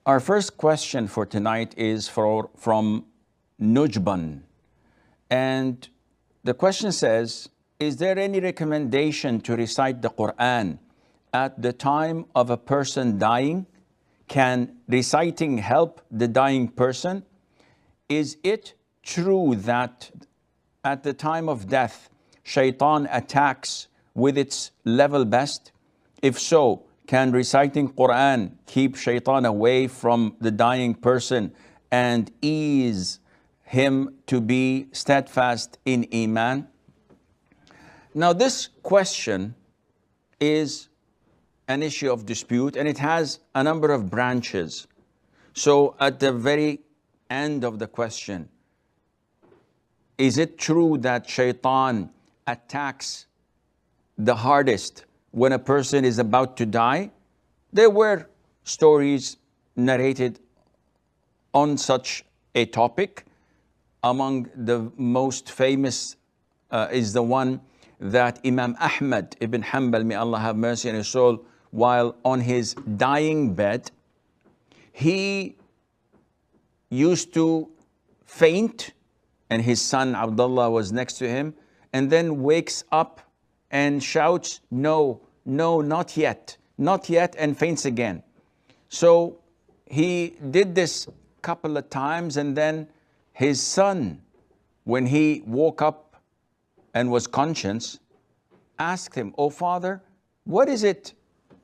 Our first question for tonight is from Nujban. And the question says, is there any recommendation to recite the Qur'an at the time of a person dying? Can reciting help the dying person? Is it true that at the time of death, shaitan attacks with its level best? If so, can reciting Qur'an keep shaitan away from the dying person and ease him to be steadfast in Iman? Now, this question is an issue of dispute, and it has a number of branches. So at the very end of the question, is it true that shaitan attacks the hardest when a person is about to die? There were stories narrated on such a topic. Among the most famous is the one that Imam Ahmad ibn Hanbal, may Allah have mercy on his soul, while on his dying bed, he used to faint, and his son Abdullah was next to him, and then wakes up and shouts, "No, no, not yet, not yet," and faints again. So he did this couple of times, and then his son, when he woke up and was conscious, asked him, "Oh father, what is it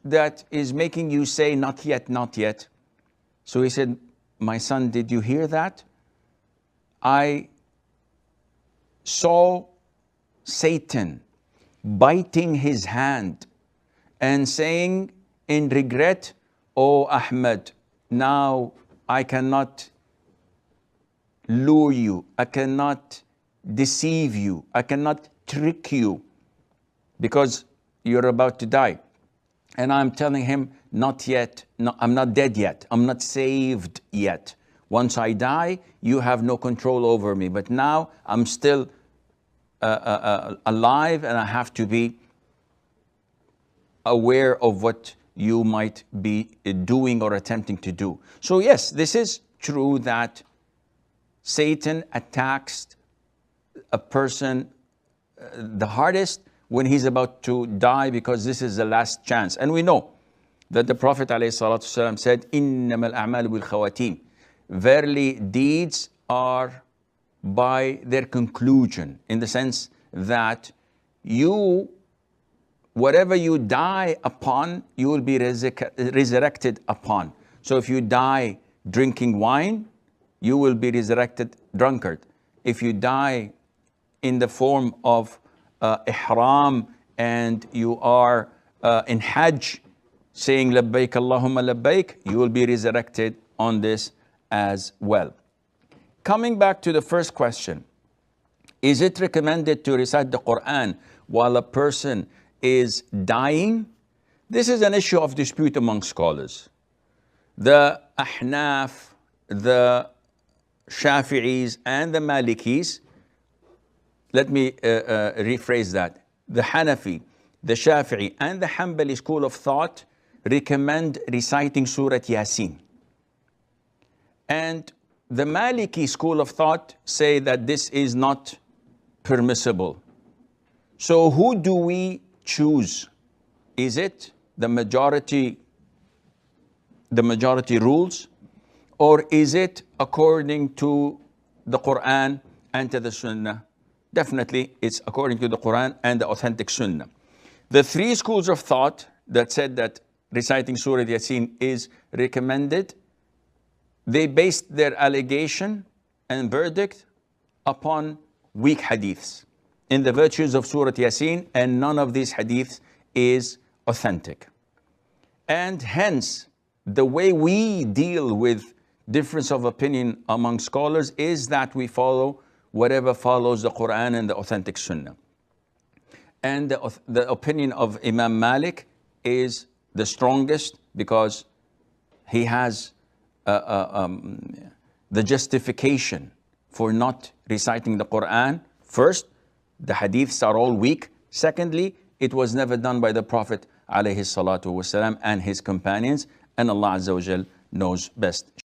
that is making you say not yet, not yet?" So he said, "My son, did you hear that? I saw Satan biting his hand and saying in regret, 'Oh Ahmed, now I cannot lure you, I cannot deceive you, I cannot trick you because you're about to die.' And I'm telling him, not yet, no, I'm not dead yet, I'm not saved yet. Once I die, you have no control over me. But now I'm still alive, and I have to be aware of what you might be doing or attempting to do." So yes, this is true that Satan attacks a person the hardest when he's about to die, because this is the last chance. And we know that the Prophet ﷺ said, "Innamal a'malu bil khawatim." Verily, deeds are by their conclusion, in the sense that you, whatever you die upon, you will be resurrected upon. So if you die drinking wine, you will be resurrected drunkard. If you die in the form of ihram and you are in Hajj saying labbaik Allahumma labbaik, you will be resurrected on this as well. Coming back to the first question, is it recommended to recite the Qur'an while a person is dying? This is an issue of dispute among scholars. The Ahnaf, the Shafi'is, and the Malikis, let me rephrase that. The Hanafi, the Shafi'i, and the Hanbali school of thought recommend reciting Surah Yasin. And the Maliki school of thought say that this is not permissible. So who do we choose? Is it the majority rules, or is it according to the Quran and to the Sunnah? Definitely, it's according to the Quran and the authentic Sunnah. The three schools of thought that said that reciting Surah Yasin is recommended, they based their allegation and verdict upon weak hadiths in the virtues of Surah Yasin, and none of these hadiths is authentic. And hence, the way we deal with difference of opinion among scholars is that we follow whatever follows the Quran and the authentic Sunnah. And the opinion of Imam Malik is the strongest, because he has the justification for not reciting the Quran. First, the hadiths are all weak. Secondly, it was never done by the Prophet ﷺ and his companions, and Allah Azza wa Jal knows best.